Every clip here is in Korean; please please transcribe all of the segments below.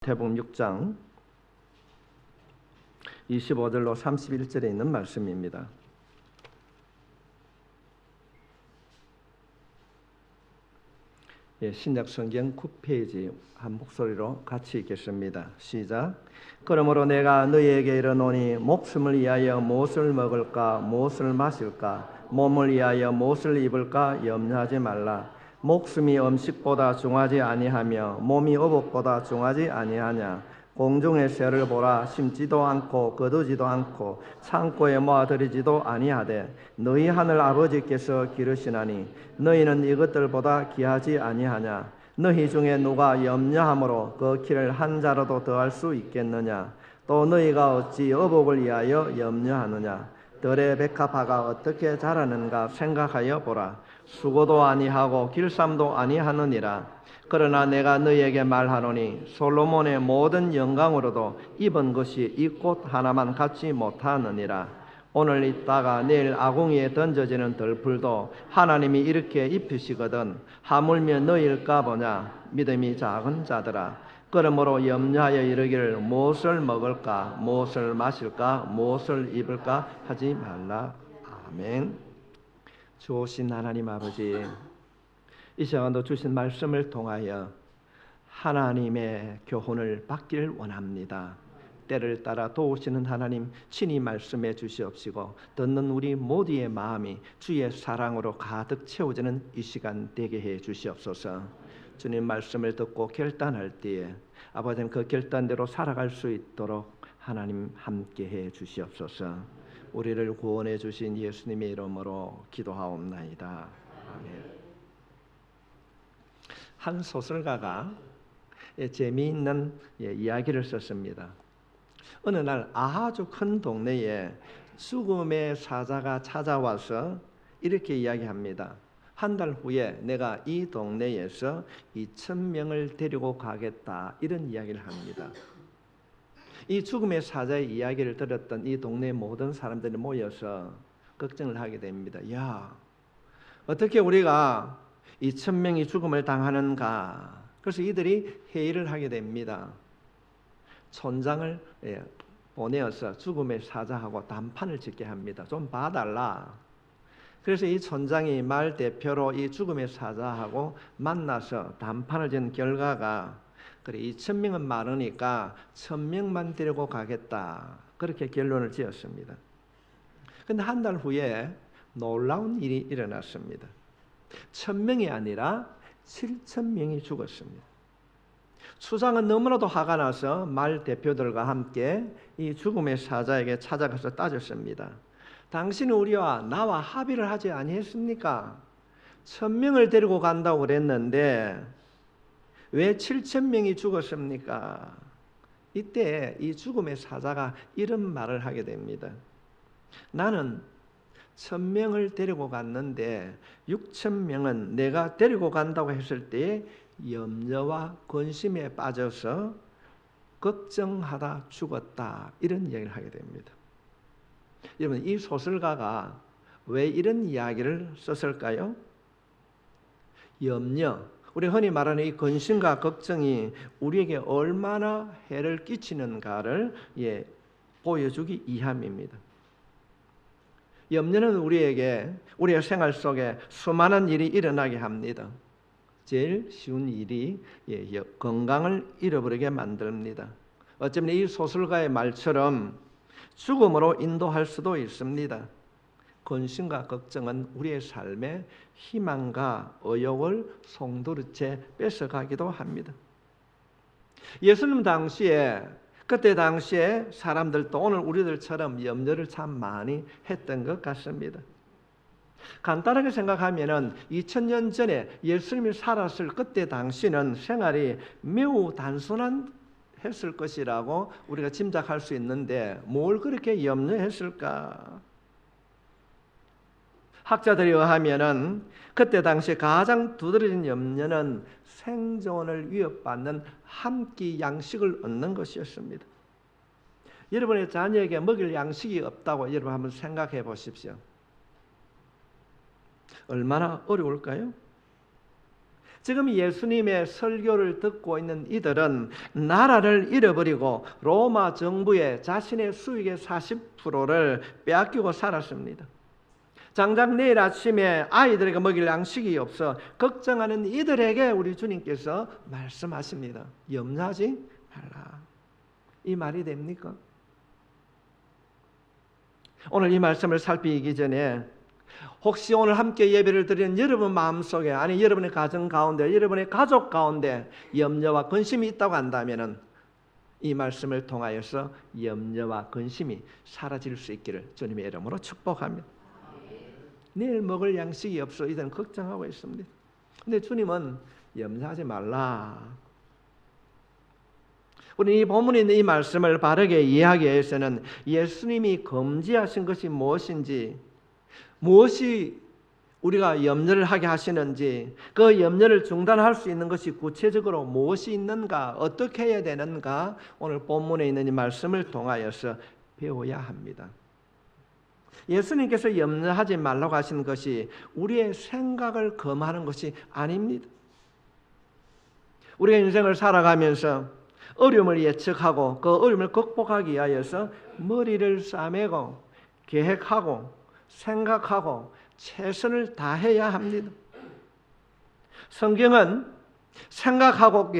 마태복음 6장 25절로 31절에 있는 말씀입니다. 신약 성경 9페이지 한 목소리로 같이 읽겠습니다. 시작. 그러므로 내가 너희에게 이르노니 목숨을 위하여 무엇을 먹을까 무엇을 마실까 몸을 위하여 무엇을 입을까 염려하지 말라. 목숨이 음식보다 중하지 아니하며 몸이 의복보다 중하지 아니하냐. 공중의 새를 보라. 심지도 않고 거두지도 않고 창고에 모아들이지도 아니하되 너희 하늘 아버지께서 기르시나니 너희는 이것들보다 귀하지 아니하냐. 너희 중에 누가 염려함으로 그 키를 한 자라도 더할 수 있겠느냐. 또 너희가 어찌 의복을 위하여 염려하느냐. 들의 백합화가 어떻게 자라는가 생각하여 보라. 수고도 아니하고 길쌈도 아니하느니라. 그러나 내가 너희에게 말하노니 솔로몬의 모든 영광으로도 입은 것이 이 꽃 하나만 갖지 못하느니라. 오늘 있다가 내일 아궁이에 던져지는 들풀도 하나님이 이렇게 입히시거든 하물며 너희일까 보냐. 믿음이 작은 자들아. 그러므로 염려하여 이르기를 무엇을 먹을까 무엇을 마실까 무엇을 입을까 하지 말라. 아멘. 주오신 하나님 아버지, 이 시간도 주신 말씀을 통하여 하나님의 교훈을 받기를 원합니다. 때를 따라 도우시는 하나님 친히 말씀해 주시옵시고 듣는 우리 모두의 마음이 주의 사랑으로 가득 채워지는 이 시간 되게 해 주시옵소서. 주님 말씀을 듣고 결단할 때에 아버지는 그 결단대로 살아갈 수 있도록 하나님 함께 해 주시옵소서. 우리를 구원해 주신 예수님의 이름으로 기도하옵나이다. 아멘. 한 소설가가 재미있는 이야기를 썼습니다. 어느 날 아주 큰 동네에 죽음의 사자가 찾아와서 이렇게 이야기합니다. 한 달 후에 내가 이 동네에서 2,000명을 데리고 가겠다, 이런 이야기를 합니다. 이 죽음의 사자의 이야기를 들었던 이 동네 모든 사람들이 모여서 걱정을 하게 됩니다. 야, 어떻게 우리가 2,000명이 죽음을 당하는가? 그래서 이들이 회의를 하게 됩니다. 촌장을 보내어서 죽음의 사자하고談판을 짓게 합니다. 좀 봐달라. 그래서 이 촌장이 마을 대표로 이 죽음의 사자하고 만나서談판을 짓는 결과가 그래 2,000명은 많으니까 1,000명만 데리고 가겠다, 그렇게 결론을 지었습니다. 그런데 한 달 후에 놀라운 일이 일어났습니다. 1,000명이 아니라 7,000명이 죽었습니다. 수장은 너무나도 화가 나서 마을 대표들과 함께 이 죽음의 사자에게 찾아가서 따졌습니다. 당신은 우리와 나와 합의를 하지 아니했습니까? 1,000명을 데리고 간다고 그랬는데 왜 7,000명이 죽었습니까? 이때 이 죽음의 사자가 이런 말을 하게 됩니다. 나는 1,000명을 데리고 갔는데 6,000명은 내가 데리고 간다고 했을 때 염려와 근심에 빠져서 걱정하다 죽었다, 이런 이야기를 하게 됩니다. 여러분, 이 소설가가 왜 이런 이야기를 썼을까요? 염려, 우리 흔히 말하는 이 근심과 걱정이 우리에게 얼마나 해를 끼치는가를 보여주기 위함입니다. 염려는 우리에게 우리의 생활 속에 수많은 일이 일어나게 합니다. 제일 쉬운 일이 건강을 잃어버리게 만듭니다. 어쩌면 이 소설가의 말처럼 죽음으로 인도할 수도 있습니다. 근심과 걱정은 우리의 삶의 희망과 의욕을 송두리째 뺏어가기도 합니다. 예수님 당시에, 그때 당시에 사람들도 오늘 우리들처럼 염려를 참 많이 했던 것 같습니다. 간단하게 생각하면은 2000년 전에 예수님이 살았을 그때 당시는 생활이 매우 단순한 했을 것이라고 우리가 짐작할 수 있는데 뭘 그렇게 염려했을까? 학자들에 의하면은 그때 당시 가장 두드러진 염려는 생존을 위협받는 한 끼 양식을 얻는 것이었습니다. 여러분의 자녀에게 먹일 양식이 없다고 여러분 한번 생각해 보십시오. 얼마나 어려울까요? 지금 예수님의 설교를 듣고 있는 이들은 나라를 잃어버리고 로마 정부에 자신의 수익의 40%를 빼앗기고 살았습니다. 장장 내일 아침에 아이들에게 먹일 양식이 없어 걱정하는 이들에게 우리 주님께서 말씀하십니다. 염려하지 말라. 이 말이 됩니까? 오늘 이 말씀을 살피기 전에 혹시 오늘 함께 예배를 드리는 여러분 마음속에, 아니 여러분의 가정 가운데, 여러분의 가족 가운데 염려와 근심이 있다고 한다면 이 말씀을 통하여서 염려와 근심이 사라질 수 있기를 주님의 이름으로 축복합니다. 내일 먹을 양식이 없어 이들은 걱정하고 있습니다. 근데 주님은 염려하지 말라. 우리 이 본문에 있는 이 말씀을 바르게 이해하기 위해서는 예수님이 금지하신 것이 무엇인지, 무엇이 우리가 염려를 하게 하시는지, 그 염려를 중단할 수 있는 것이 구체적으로 무엇이 있는가, 어떻게 해야 되는가, 오늘 본문에 있는 이 말씀을 통하여서 배워야 합니다. 예수님께서 염려하지 말라고 하신 것이 우리의 생각을 금하는 것이 아닙니다. 우리가 인생을 살아가면서 어려움을 예측하고 그 어려움을 극복하기 위하여서 머리를 싸매고 계획하고 생각하고 최선을 다해야 합니다. 성경은 생각하고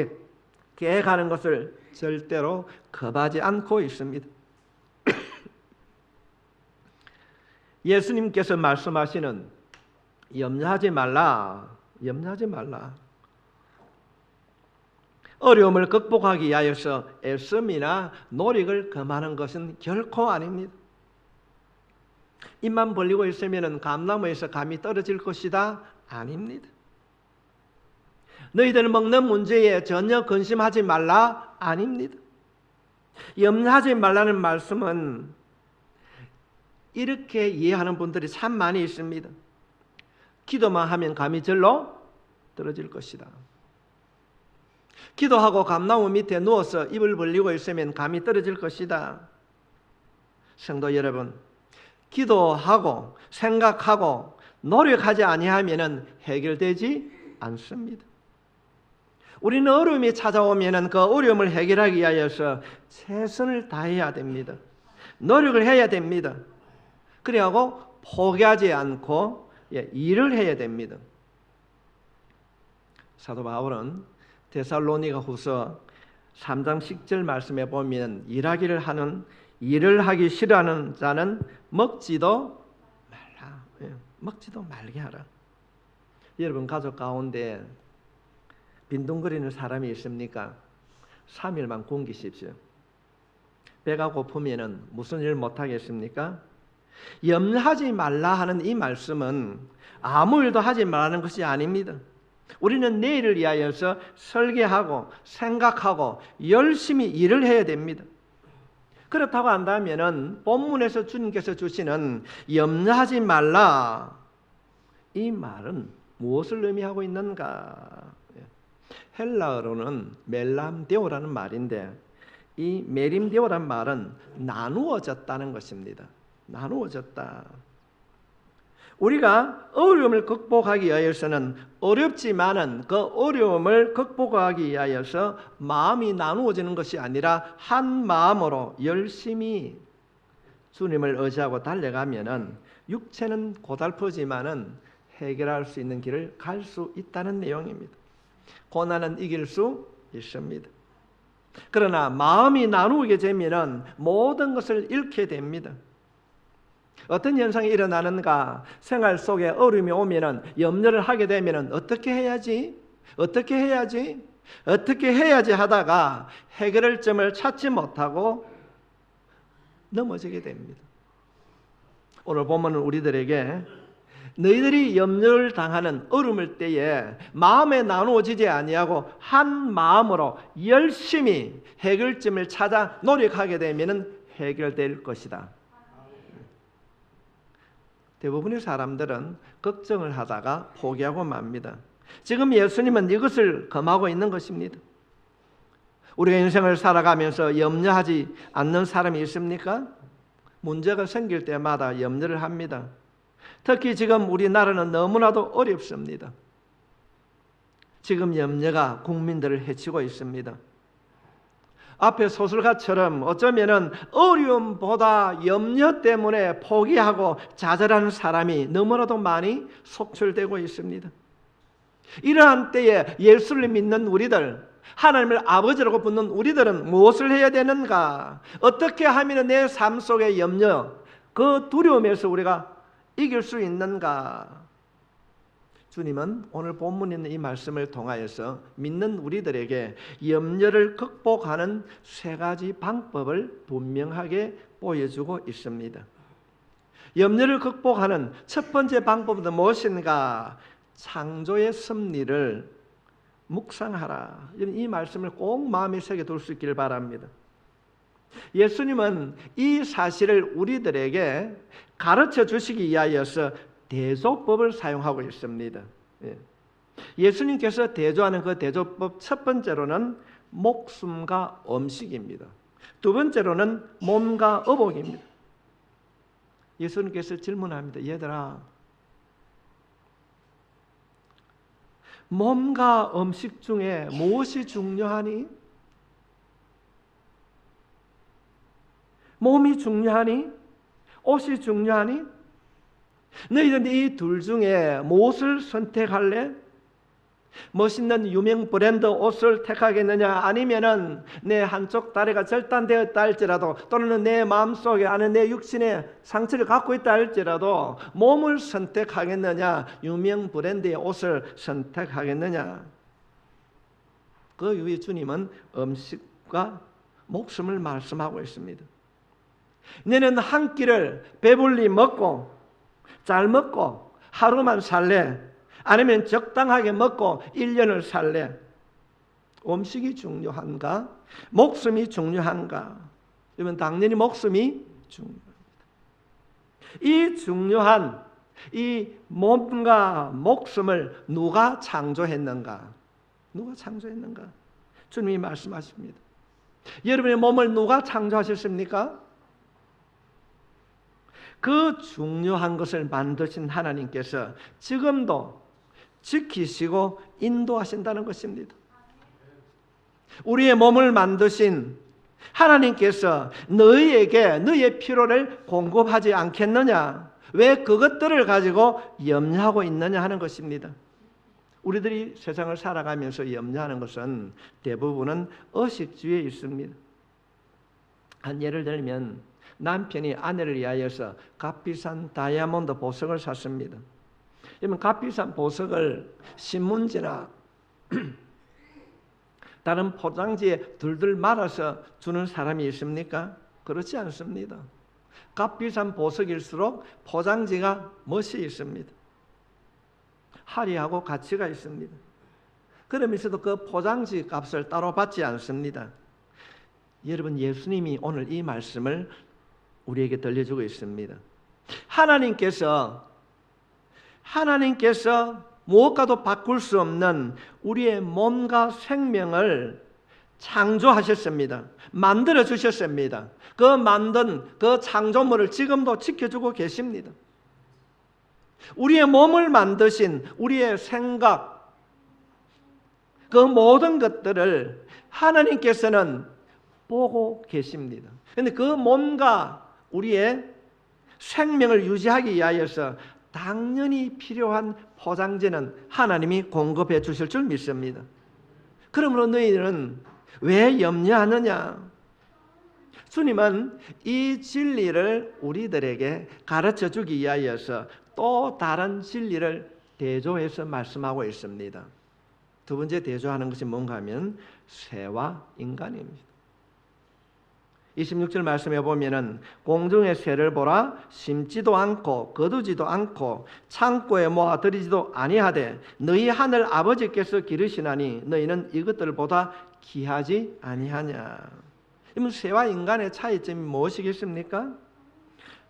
계획하는 것을 절대로 겁하지 않고 있습니다. 예수님께서 말씀하시는 염려하지 말라, 염려하지 말라. 어려움을 극복하기 위하여서 애씀이나 노력을 금하는 것은 결코 아닙니다. 입만 벌리고 있으면 감나무에서 감이 떨어질 것이다? 아닙니다. 너희들 먹는 문제에 전혀 근심하지 말라? 아닙니다. 염려하지 말라는 말씀은 이렇게 이해하는 분들이 참 많이 있습니다. 기도만 하면 감이 절로 떨어질 것이다. 기도하고 감나무 밑에 누워서 입을 벌리고 있으면 감이 떨어질 것이다. 성도 여러분, 기도하고 생각하고 노력하지 아니하면 해결되지 않습니다. 우리는 어려움이 찾아오면 그 어려움을 해결하기 위하여서 최선을 다해야 됩니다. 노력을 해야 됩니다. 그리고 포기하지 않고 일을 해야 됩니다. 사도 바울은 데살로니가 후서 3장 10절 말씀에 보면 일을 하기 싫어하는 자는 먹지도 말라. 먹지도 말게 하라. 여러분 가족 가운데 빈둥거리는 사람이 있습니까? 3일만 굶기십시오. 배가 고프면 무슨 일 못하겠습니까? 염려하지 말라 하는 이 말씀은 아무 일도 하지 말라는 것이 아닙니다. 우리는 내일을 위하여서 설계하고 생각하고 열심히 일을 해야 됩니다. 그렇다고 한다면 본문에서 주님께서 주시는 염려하지 말라 이 말은 무엇을 의미하고 있는가? 헬라어로는 멜람데오라는 말인데 이 메림데오란 말은 나누어졌다는 것입니다. 나누어졌다. 우리가 어려움을 극복하기 위하여서는 어렵지만은 그 어려움을 극복하기 위하여서 마음이 나누어지는 것이 아니라 한 마음으로 열심히 주님을 의지하고 달려가면은 육체는 고달프지만은 해결할 수 있는 길을 갈 수 있다는 내용입니다. 고난은 이길 수 있습니다. 그러나 마음이 나누게 되면은 모든 것을 잃게 됩니다. 어떤 현상이 일어나는가? 생활 속에 어려움이 오면은 염려를 하게 되면은 어떻게 해야지 하다가 해결할 점을 찾지 못하고 넘어지게 됩니다. 오늘 본문은 우리들에게 너희들이 염려를 당하는 어려움일 때에 마음에 나누어지지 아니하고 한 마음으로 열심히 해결점을 찾아 노력하게 되면은 해결될 것이다. 대부분의 사람들은 걱정을 하다가 포기하고 맙니다. 지금 예수님은 이것을 금하고 있는 것입니다. 우리가 인생을 살아가면서 염려하지 않는 사람이 있습니까? 문제가 생길 때마다 염려를 합니다. 특히 지금 우리나라는 너무나도 어렵습니다. 지금 염려가 국민들을 해치고 있습니다. 앞에 소설가처럼 어쩌면은 어려움보다 염려 때문에 포기하고 좌절하는 사람이 너무나도 많이 속출되고 있습니다. 이러한 때에 예수를 믿는 우리들, 하나님을 아버지라고 부르는 우리들은 무엇을 해야 되는가? 어떻게 하면 내 삶 속의 염려, 그 두려움에서 우리가 이길 수 있는가? 주님은 오늘 본문에 있는 이 말씀을 통하여서 믿는 우리들에게 염려를 극복하는 세 가지 방법을 분명하게 보여주고 있습니다. 염려를 극복하는 첫 번째 방법은 무엇인가? 창조의 섭리를 묵상하라. 이 말씀을 꼭 마음에 새겨둘 수 있기를 바랍니다. 예수님은 이 사실을 우리들에게 가르쳐 주시기 위하여서 대조법을 사용하고 있습니다. 예수님께서 대조하는 그 대조법 첫 번째로는 목숨과 음식입니다. 두 번째로는 몸과 의복입니다. 예수님께서 질문합니다. 얘들아, 몸과 음식 중에 무엇이 중요하니? 몸이 중요하니? 옷이 중요하니? 너희들은 이 둘 중에 무엇을 선택할래? 멋있는 유명 브랜드 옷을 택하겠느냐? 아니면은 내 한쪽 다리가 절단되었다 할지라도, 또는 내 마음속에 안에 내 육신에 상처를 갖고 있다 할지라도 몸을 선택하겠느냐? 유명 브랜드의 옷을 선택하겠느냐? 그 이후에 주님은 음식과 목숨을 말씀하고 있습니다. 너는 한 끼를 배불리 먹고 잘 먹고 하루만 살래? 아니면 적당하게 먹고 1년을 살래? 음식이 중요한가? 목숨이 중요한가? 그러면 당연히 목숨이 중요합니다. 이 중요한 이 몸과 목숨을 누가 창조했는가? 누가 창조했는가? 주님이 말씀하십니다. 여러분의 몸을 누가 창조하셨습니까? 그 중요한 것을 만드신 하나님께서 지금도 지키시고 인도하신다는 것입니다. 우리의 몸을 만드신 하나님께서 너희에게 너희의 필요를 공급하지 않겠느냐? 왜 그것들을 가지고 염려하고 있느냐 하는 것입니다. 우리들이 세상을 살아가면서 염려하는 것은 대부분은 의식주의에 있습니다. 한 예를 들면 남편이 아내를 위하여서 값비싼 다이아몬드 보석을 샀습니다. 그러면 값비싼 보석을 신문지나 다른 포장지에 둘둘 말아서 주는 사람이 있습니까? 그렇지 않습니다. 값비싼 보석일수록 포장지가 멋이 있습니다. 화려하고 가치가 있습니다. 그러면서도 그 포장지 값을 따로 받지 않습니다. 여러분, 예수님이 오늘 이 말씀을 우리에게 들려주고 있습니다. 하나님께서 무엇과도 바꿀 수 없는 우리의 몸과 생명을 창조하셨습니다. 만들어 주셨습니다. 그 만든 그 창조물을 지금도 지켜주고 계십니다. 우리의 몸을 만드신 우리의 생각, 그 모든 것들을 하나님께서는 보고 계십니다. 그런데 그 몸과 우리의 생명을 유지하기 위하여서 당연히 필요한 포장재는 하나님이 공급해 주실 줄 믿습니다. 그러므로 너희는 왜 염려하느냐? 주님은 이 진리를 우리들에게 가르쳐 주기 위하여서 또 다른 진리를 대조해서 말씀하고 있습니다. 두 번째 대조하는 것이 뭔가 하면 새와 인간입니다. 26절 말씀해 보면은 공중의 새를 보라, 심지도 않고 거두지도 않고 창고에 모아 들이지도 아니하되 너희 하늘 아버지께서 기르시나니 너희는 이것들보다 귀하지 아니하냐. 그러면 새와 인간의 차이점이 무엇이겠습니까?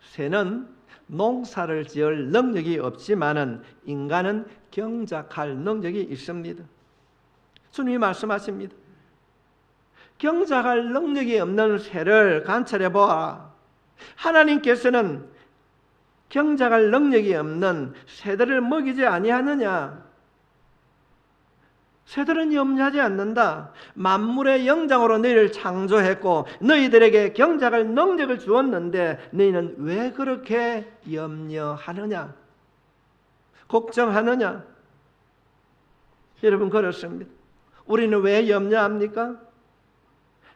새는 농사를 지을 능력이 없지만은 인간은 경작할 능력이 있습니다. 주님이 말씀하십니다. 경작할 능력이 없는 새를 관찰해 보아. 하나님께서는 경작할 능력이 없는 새들을 먹이지 아니하느냐? 새들은 염려하지 않는다. 만물의 영장으로 너희를 창조했고 너희들에게 경작을 능력을 주었는데 너희는 왜 그렇게 염려하느냐? 걱정하느냐? 여러분, 그렇습니다. 우리는 왜 염려합니까?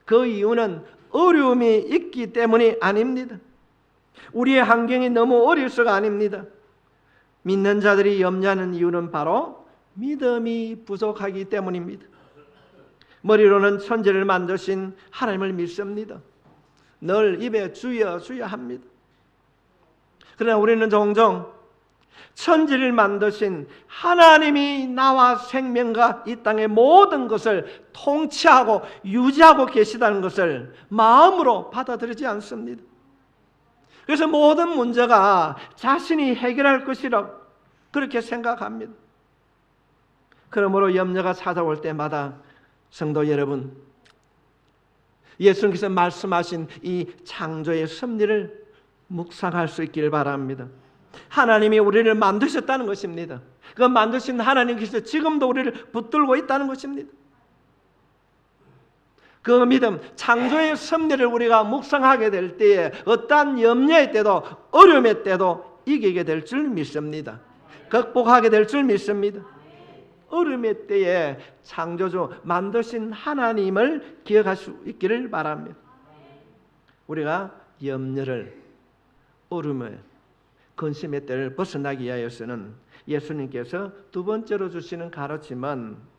그 이유는 어려움이 있기 때문이 아닙니다. 우리의 환경이 너무 어려서가 아닙니다. 믿는 자들이 염려하는 이유는 바로 믿음이 부족하기 때문입니다. 머리로는 천지를 만드신 하나님을 믿습니다. 늘 입에 주여 주여 합니다. 그러나 우리는 종종 천지를 만드신 하나님이 나와 생명과 이 땅의 모든 것을 통치하고 유지하고 계시다는 것을 마음으로 받아들이지 않습니다. 그래서 모든 문제가 자신이 해결할 것이라 그렇게 생각합니다. 그러므로 염려가 찾아올 때마다 성도 여러분, 예수님께서 말씀하신 이 창조의 섭리를 묵상할 수 있기를 바랍니다. 하나님이 우리를 만드셨다는 것입니다. 그 만드신 하나님께서 지금도 우리를 붙들고 있다는 것입니다. 그 믿음, 창조의 섭리를 우리가 묵상하게 될 때에 어떠한 염려의 때도 어려움의 때도 이기게 될 줄 믿습니다. 극복하게 될 줄 믿습니다. 어려움의 때에 창조주 만드신 하나님을 기억할 수 있기를 바랍니다. 우리가 염려를, 어려움을, 근심의 때를 벗어나기 위하여서는 예수님께서 두 번째로 주시는 가르침은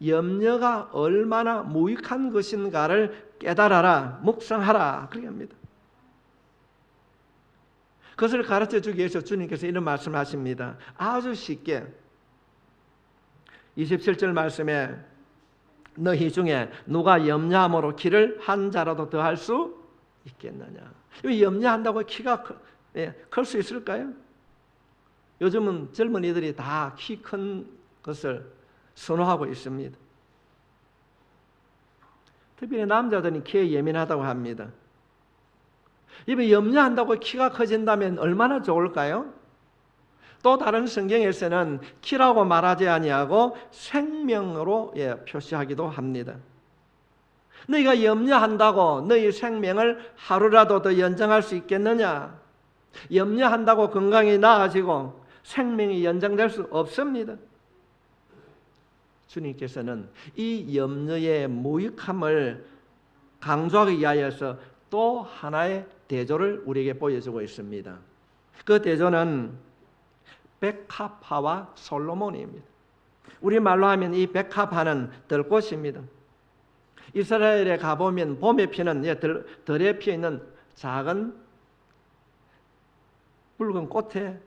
염려가 얼마나 무익한 것인가를 깨달아라, 묵상하라 그렇게 합니다. 그것을 가르쳐 주기 위해서 주님께서 이런 말씀하십니다. 아주 쉽게 27절 말씀에 너희 중에 누가 염려함으로 키를 한 자라도 더 할 수 있겠느냐. 염려한다고 키가 클 수 있을까요? 요즘은 젊은이들이 다 키 큰 것을 선호하고 있습니다. 특별히 남자들은 키에 예민하다고 합니다. 이번 염려한다고 키가 커진다면 얼마나 좋을까요? 또 다른 성경에서는 키라고 말하지 아니하고 생명으로 표시하기도 합니다. 너희가 염려한다고 너희 생명을 하루라도 더 연장할 수 있겠느냐? 염려한다고 건강이 나아지고 생명이 연장될 수 없습니다. 주님께서는 이 염려의 무익함을 강조하기 위하여서 또 하나의 대조를 우리에게 보여주고 있습니다. 그 대조는 백합화와 솔로몬입니다. 우리말로 하면 이 백합화는 들꽃입니다. 이스라엘에 가보면 봄에 피는 들에 피어있는 작은 붉은 꽃의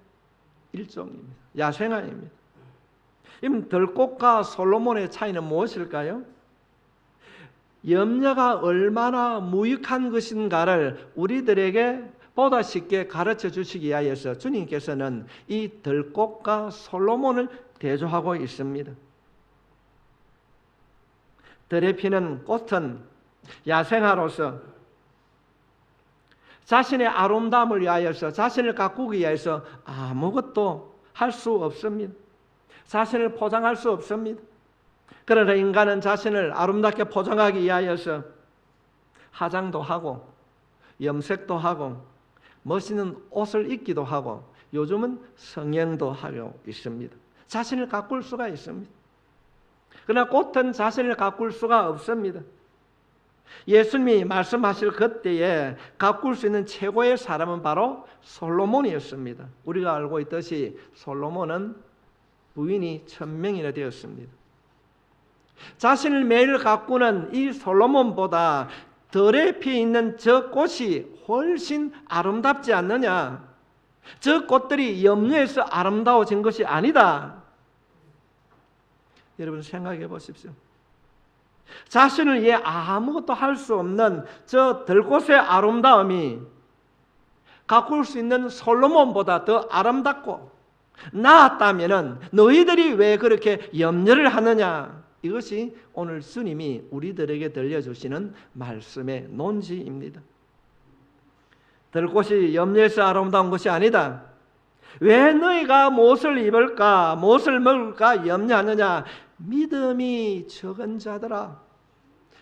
일종입니다. 야생화입니다. 들꽃과 솔로몬의 차이는 무엇일까요? 염려가 얼마나 무익한 것인가를 우리들에게 보다 쉽게 가르쳐 주시기 위하여서 주님께서는 이 들꽃과 솔로몬을 대조하고 있습니다. 들에 피는 꽃은 야생화로서 자신의 아름다움을 위하여서, 자신을 가꾸기 위해서 아무것도 할 수 없습니다. 자신을 포장할 수 없습니다. 그러나 인간은 자신을 아름답게 포장하기 위하여서 화장도 하고 염색도 하고 멋있는 옷을 입기도 하고 요즘은 성형도 하고 있습니다. 자신을 가꿀 수가 있습니다. 그러나 꽃은 자신을 가꿀 수가 없습니다. 예수님이 말씀하실 그때에 가꿀 수 있는 최고의 사람은 바로 솔로몬이었습니다. 우리가 알고 있듯이 솔로몬은 부인이 1000명이나 되었습니다. 자신을 매일 가꾸는 이 솔로몬보다 들에 피어 있는 저 꽃이 훨씬 아름답지 않느냐? 저 꽃들이 염려해서 아름다워진 것이 아니다. 여러분 생각해 보십시오. 자신을 위해 아무것도 할 수 없는 저 들꽃의 아름다움이 가꿀 수 있는 솔로몬보다 더 아름답고 나았다면 너희들이 왜 그렇게 염려를 하느냐? 이것이 오늘 주님이 우리들에게 들려주시는 말씀의 논지입니다. 들꽃이 염려해서 아름다운 것이 아니다. 왜 너희가 무엇을 입을까, 무엇을 먹을까 염려하느냐? 믿음이 적은 자들아,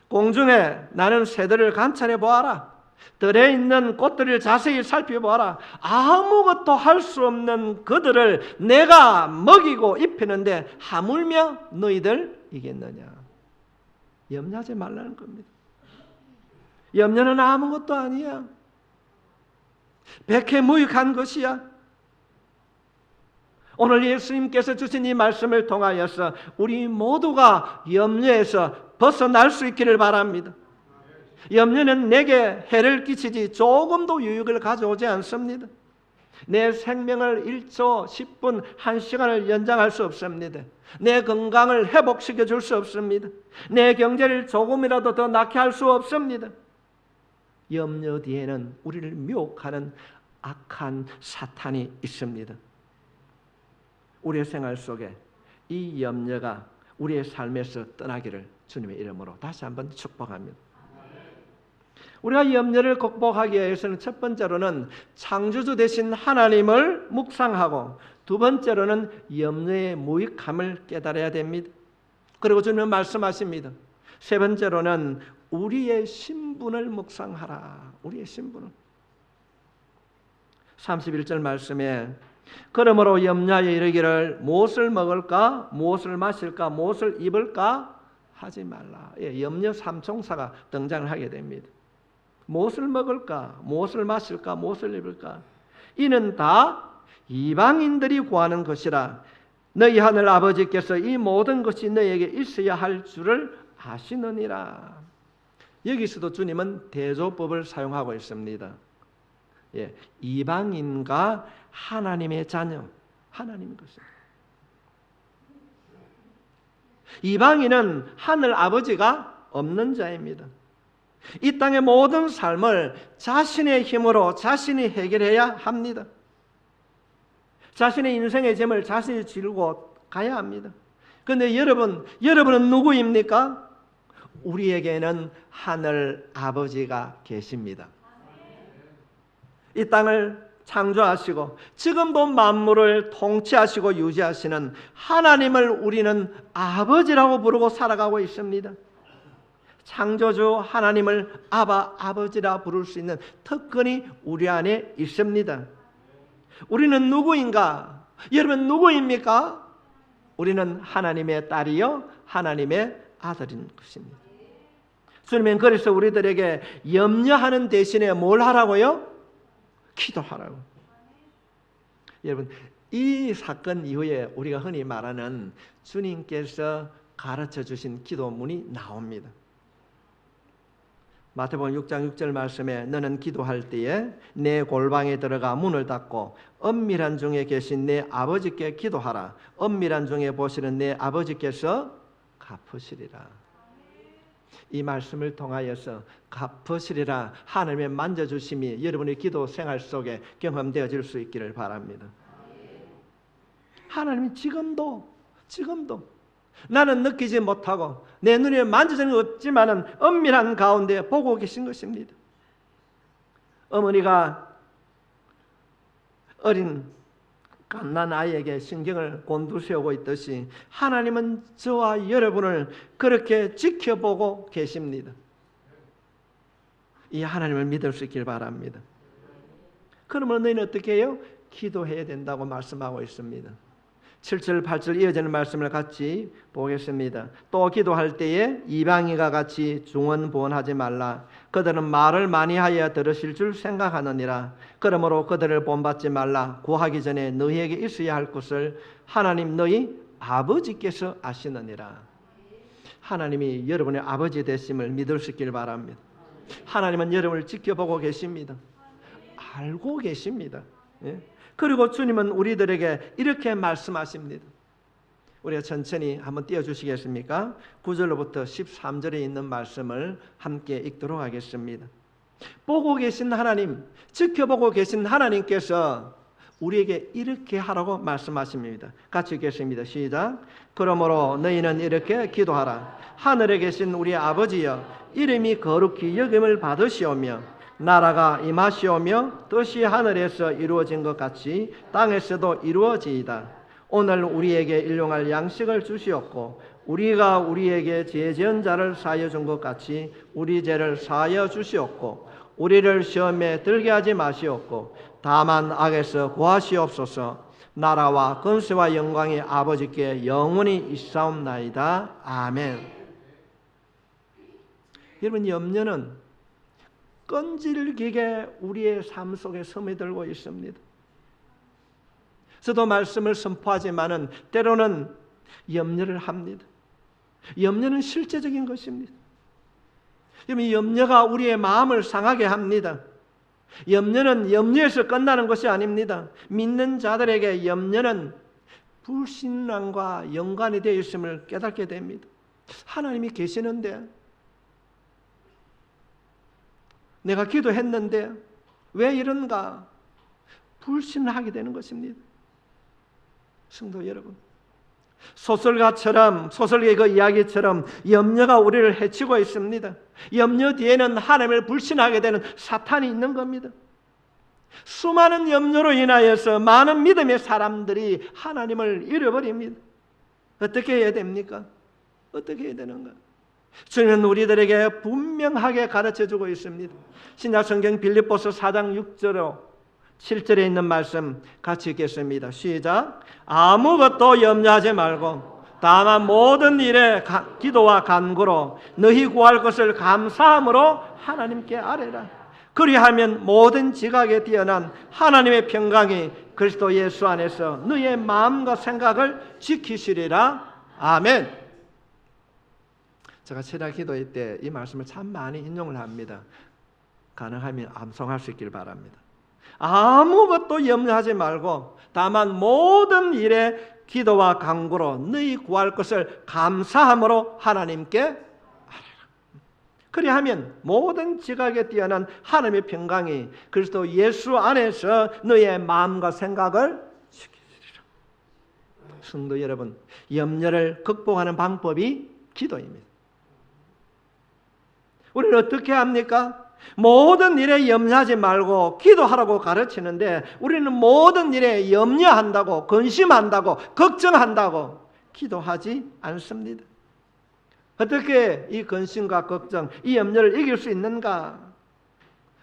공중에 나는 새들을 관찰해 보아라. 들에 있는 꽃들을 자세히 살펴보아라. 아무것도 할 수 없는 그들을 내가 먹이고 입히는데 하물며 너희들 이겠느냐. 염려하지 말라는 겁니다. 염려는 아무것도 아니야. 백해무익한 것이야. 오늘 예수님께서 주신 이 말씀을 통하여서 우리 모두가 염려에서 벗어날 수 있기를 바랍니다. 염려는 내게 해를 끼치지 조금도 유익을 가져오지 않습니다. 내 생명을 1초, 10분, 1시간을 연장할 수 없습니다. 내 건강을 회복시켜 줄 수 없습니다. 내 경제를 조금이라도 더 낳게 할 수 없습니다. 염려 뒤에는 우리를 미혹하는 악한 사탄이 있습니다. 우리의 생활 속에 이 염려가 우리의 삶에서 떠나기를 주님의 이름으로 다시 한번 축복합니다. 우리가 염려를 극복하기 위해서는 첫 번째로는 창조주 되신 하나님을 묵상하고, 두 번째로는 염려의 무익함을 깨달아야 됩니다. 그리고 주님은 말씀하십니다. 세 번째로는 우리의 신분을 묵상하라. 우리의 신분을. 31절 말씀에 그러므로 염려하여 이르기를 무엇을 먹을까, 무엇을 마실까, 무엇을 입을까 하지 말라. 염려 삼총사가 등장을 하게 됩니다. 무엇을 먹을까, 무엇을 마실까, 무엇을 입을까, 이는 다 이방인들이 구하는 것이라. 너희 하늘 아버지께서 이 모든 것이 너희에게 있어야 할 줄을 아시느니라. 여기서도 주님은 대조법을 사용하고 있습니다. 이방인과 하나님의 자녀, 하나님의 것입니다. 이방인은 하늘 아버지가 없는 자입니다. 이 땅의 모든 삶을 자신의 힘으로 자신이 해결해야 합니다. 자신의 인생의 짐을 자신이 지르고 가야 합니다. 그런데 여러분은 누구입니까? 우리에게는 하늘 아버지가 계십니다. 이 땅을 창조하시고 지금도 만물을 통치하시고 유지하시는 하나님을 우리는 아버지라고 부르고 살아가고 있습니다. 창조주 하나님을 아바, 아버지라 부를 수 있는 특권이 우리 안에 있습니다. 우리는 누구인가? 여러분 누구입니까? 우리는 하나님의 딸이요 하나님의 아들인 것입니다. 주님은 그래서 우리들에게 염려하는 대신에 뭘 하라고요? 기도하라고. 여러분 이 사건 이후에 우리가 흔히 말하는 주님께서 가르쳐 주신 기도문이 나옵니다. 마태복음 6장 6절 말씀에 너는 기도할 때에 내 골방에 들어가 문을 닫고 엄밀한 중에 계신 내 아버지께 기도하라. 엄밀한 중에 보시는 내 아버지께서 갚으시리라. 이 말씀을 통하여서 갚으시리라 하나님의 만져주심이 여러분의 기도 생활 속에 경험되어질 수 있기를 바랍니다. 하나님이 지금도 나는 느끼지 못하고 내 눈에 만져진 것 없지만은 엄밀한 가운데 보고 계신 것입니다. 어머니가 어린 갓난 아이에게 신경을 곤두세우고 있듯이 하나님은 저와 여러분을 그렇게 지켜보고 계십니다. 이 하나님을 믿을 수 있길 바랍니다. 그러면 너희는 어떻게 해요? 기도해야 된다고 말씀하고 있습니다. 7절 8절 이어지는 말씀을 같이 보겠습니다. 또 기도할 때에 이방인과 같이 중언부언하지 말라. 그들은 말을 많이 하여 들으실 줄 생각하느니라. 그러므로 그들을 본받지 말라. 구하기 전에 너희에게 있어야 할 것을 하나님 너희 아버지께서 아시느니라. 하나님이 여러분의 아버지 되심을 믿을 수 있길 바랍니다. 하나님은 여러분을 지켜보고 계십니다. 알고 계십니다. 그리고 주님은 우리들에게 이렇게 말씀하십니다. 우리가 천천히 한번 띄워주시겠습니까? 9절로부터 13절에 있는 말씀을 함께 읽도록 하겠습니다. 보고 계신 하나님, 지켜보고 계신 하나님께서 우리에게 이렇게 하라고 말씀하십니다. 같이 읽겠습니다. 시작. 그러므로 너희는 이렇게 기도하라. 하늘에 계신 우리 아버지여, 이름이 거룩히 여김을 받으시오며 나라가 임하시오며 뜻이 하늘에서 이루어진 것 같이 땅에서도 이루어지이다. 오늘 우리에게 일용할 양식을 주시옵고 우리가 우리에게 죄 지은 자를 사하여 준 것 같이 우리 죄를 사하여 주시옵고 우리를 시험에 들게 하지 마시옵고 다만 악에서 구하시옵소서. 나라와 권세와 영광이 아버지께 영원히 있사옵나이다. 아멘. 여러분, 염려는 끈질기게 우리의 삶 속에 스며들고 있습니다. 저도 말씀을 선포하지만은 때로는 염려를 합니다. 염려는 실제적인 것입니다. 여러분, 염려가 우리의 마음을 상하게 합니다. 염려는 염려에서 끝나는 것이 아닙니다. 믿는 자들에게 염려는 불신앙과 연관이 되어 있음을 깨닫게 됩니다. 하나님이 계시는데, 내가 기도했는데 왜 이런가? 불신하게 되는 것입니다. 성도 여러분, 소설가의 그 이야기처럼 염려가 우리를 해치고 있습니다. 염려 뒤에는 하나님을 불신하게 되는 사탄이 있는 겁니다. 수많은 염려로 인하여서 많은 믿음의 사람들이 하나님을 잃어버립니다. 어떻게 해야 됩니까? 어떻게 해야 되는가? 주님은 우리들에게 분명하게 가르쳐주고 있습니다. 신약성경 빌립보서 4장 6절로 7절에 있는 말씀 같이 읽겠습니다. 시작. 아무것도 염려하지 말고 다만 모든 일에 기도와 간구로 너희 구할 것을 감사함으로 하나님께 아뢰라. 그리하면 모든 지각에 뛰어난 하나님의 평강이 그리스도 예수 안에서 너희의 마음과 생각을 지키시리라. 아멘. 제가 새벽 기도회 때 이 말씀을 참 많이 인용을 합니다. 가능하면 암송할 수 있길 바랍니다. 아무것도 염려하지 말고 다만 모든 일에 기도와 간구로 너희 구할 것을 감사함으로 하나님께 아뢰라. 그리하면 모든 지각에 뛰어난 하나님의 평강이 그리스도 예수 안에서 너희의 마음과 생각을 지키시리라. 성도 여러분, 염려를 극복하는 방법이 기도입니다. 우리는 어떻게 합니까? 모든 일에 염려하지 말고 기도하라고 가르치는데 우리는 모든 일에 염려한다고, 근심한다고, 걱정한다고 기도하지 않습니다. 어떻게 이 근심과 걱정, 이 염려를 이길 수 있는가?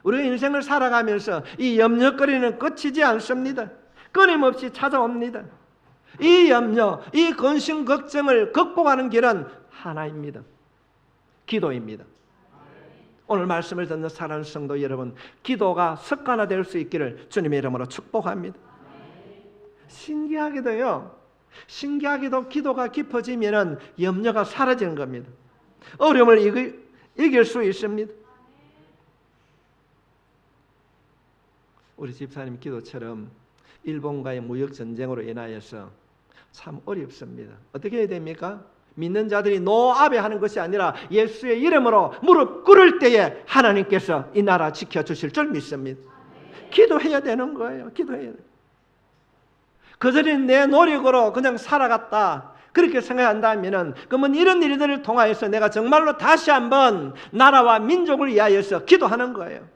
우리가 인생을 살아가면서 이 염려거리는 끝이지 않습니다. 끊임없이 찾아옵니다. 이 염려, 이 근심, 걱정을 극복하는 길은 하나입니다. 기도입니다. 오늘 말씀을 듣는 사랑하는 성도 여러분, 기도가 습관화될 수 있기를 주님의 이름으로 축복합니다. 신기하게도 기도가 깊어지면 염려가 사라지는 겁니다. 어려움을 이길 수 있습니다. 우리 집사님 기도처럼 일본과의 무역전쟁으로 인하여서 참 어렵습니다. 어떻게 해야 됩니까? 믿는 자들이 노아베하는 것이 아니라 예수의 이름으로 무릎 꿇을 때에 하나님께서 이 나라 지켜주실 줄 믿습니다. 기도해야 되는 거예요. 기도해야 돼요. 그들이 내 노력으로 그냥 살아갔다 그렇게 생각한다면 그러면 이런 일들을 통하여서 내가 정말로 다시 한번 나라와 민족을 위하여서 기도하는 거예요.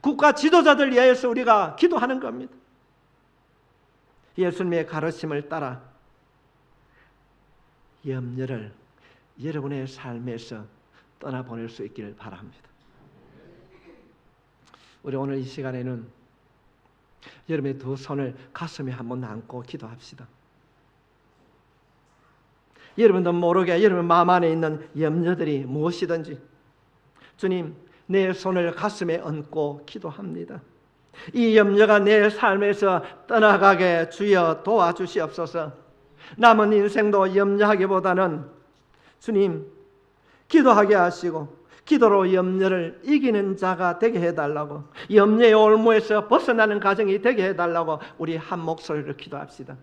국가 지도자들 위하여서 우리가 기도하는 겁니다. 예수님의 가르침을 따라 염려를 여러분의 삶에서 떠나보낼 수 있기를 바랍니다. 우리 오늘 이 시간에는 여러분의 두 손을 가슴에 한번 안고 기도합시다. 여러분도 모르게 여러분 마음 안에 있는 염려들이 무엇이든지 주님, 내 손을 가슴에 얹고 기도합니다. 이 염려가 내 삶에서 떠나가게 주여 도와주시옵소서. 남은 인생도 염려하기보다는 주님 기도하게 하시고 기도로 염려를 이기는 자가 되게 해달라고, 염려의 올무에서 벗어나는 가정이 되게 해달라고 우리 한 목소리로 기도합시다.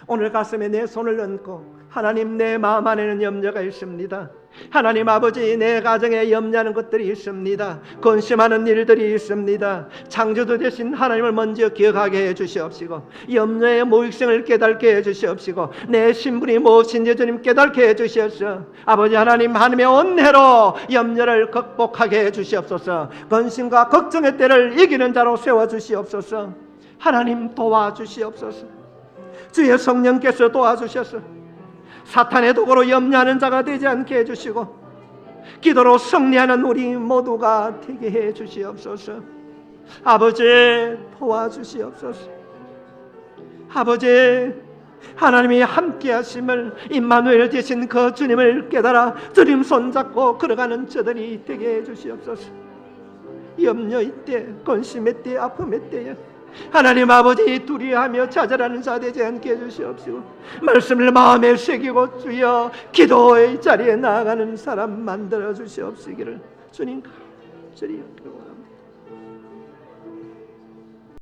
오늘 가슴에 내 손을 얹고 하나님, 내 마음 안에는 염려가 있습니다. 하나님 아버지, 내 가정에 염려하는 것들이 있습니다. 근심하는 일들이 있습니다. 창조주 되신 하나님을 먼저 기억하게 해주시옵시고 염려의 무익성을 깨닫게 해주시옵시고 내 신분이 무엇인지 주님 깨닫게 해주시옵소서. 아버지 하나님, 하나님의 은혜로 염려를 극복하게 해주시옵소서. 근심과 걱정의 때를 이기는 자로 세워주시옵소서. 하나님 도와주시옵소서. 주의 성령께서 도와주셔서 사탄의 도구로 염려하는 자가 되지 않게 해주시고 기도로 승리하는 우리 모두가 되게 해 주시옵소서. 아버지 도와주시옵소서. 아버지 하나님이 함께 하심을 임마누엘 되신 그 주님을 깨달아 주님 손잡고 걸어가는 저들이 되게 해 주시옵소서. 염려의 때, 근심의 때, 아픔의 때에 하나님 아버지 두려워하며 좌절하는 자 되지 않게 해주시옵시고 말씀을 마음에 새기고 주여 기도의 자리에 나아가는 사람 만들어 주시옵시기를 주님 간절히